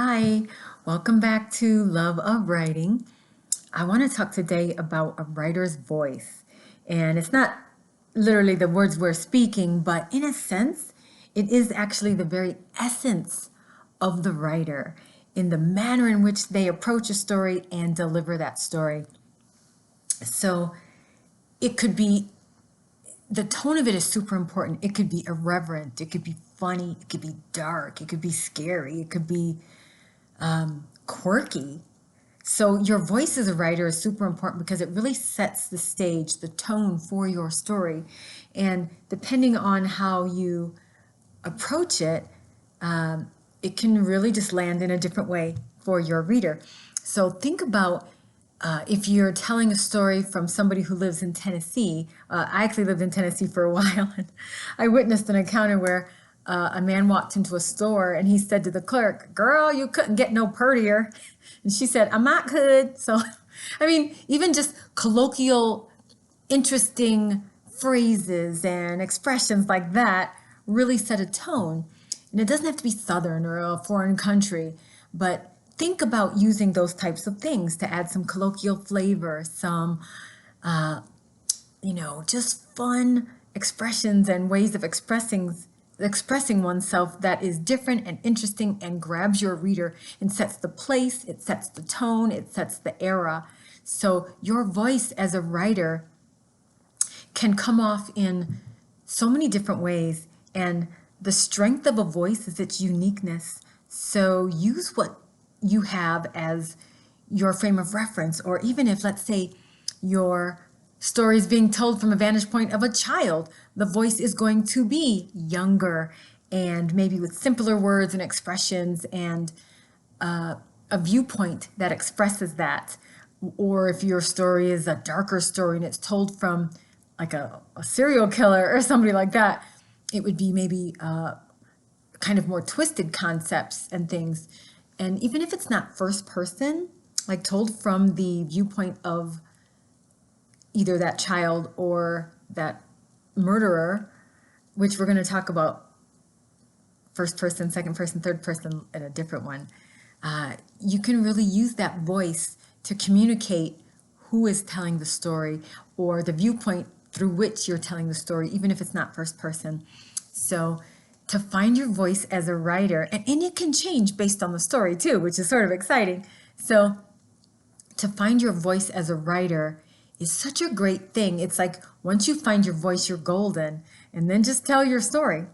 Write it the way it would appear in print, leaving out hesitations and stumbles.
Hi, welcome back to Love of Writing. I want to talk today about a writer's voice. And it's not literally the words we're speaking, but in a sense, it is actually the very essence of the writer in the manner in which they approach a story and deliver that story. So it could be, the tone of it is super important. It could be irreverent, it could be funny, it could be dark, it could be scary, it could be quirky. So your voice as a writer is super important because it really sets the stage, the tone for your story. And depending on how you approach it, it can really just land in a different way for your reader. So think about if you're telling a story from somebody who lives in Tennessee. I actually lived in Tennessee for a while, and I witnessed an encounter where a man walked into a store and he said to the clerk, "Girl, you couldn't get no purtier." And she said, "I might could." So, I mean, even just colloquial, interesting phrases and expressions like that really set a tone. And it doesn't have to be Southern or a foreign country, but think about using those types of things to add some colloquial flavor, some, just fun expressions and ways of expressing oneself that is different and interesting and grabs your reader and sets the place, it sets the tone, it sets the era. So your voice as a writer can come off in so many different ways, and the strength of a voice is its uniqueness. So use what you have as your frame of reference, or even if, let's say, your story is being told from a vantage point of a child, the voice is going to be younger and maybe with simpler words and expressions and a viewpoint that expresses that. Or if your story is a darker story and it's told from like a serial killer or somebody like that, it would be maybe kind of more twisted concepts and things. And even if it's not first person, like told from the viewpoint of either that child or that murderer, which we're going to talk about first person, second person, third person in a different one, you can really use that voice to communicate who is telling the story or the viewpoint through which you're telling the story, even if it's not first person. So to find your voice as a writer, and it can change based on the story too, which is sort of exciting. So to find your voice as a writer is such a great thing. It's like once you find your voice, you're golden, and then just tell your story.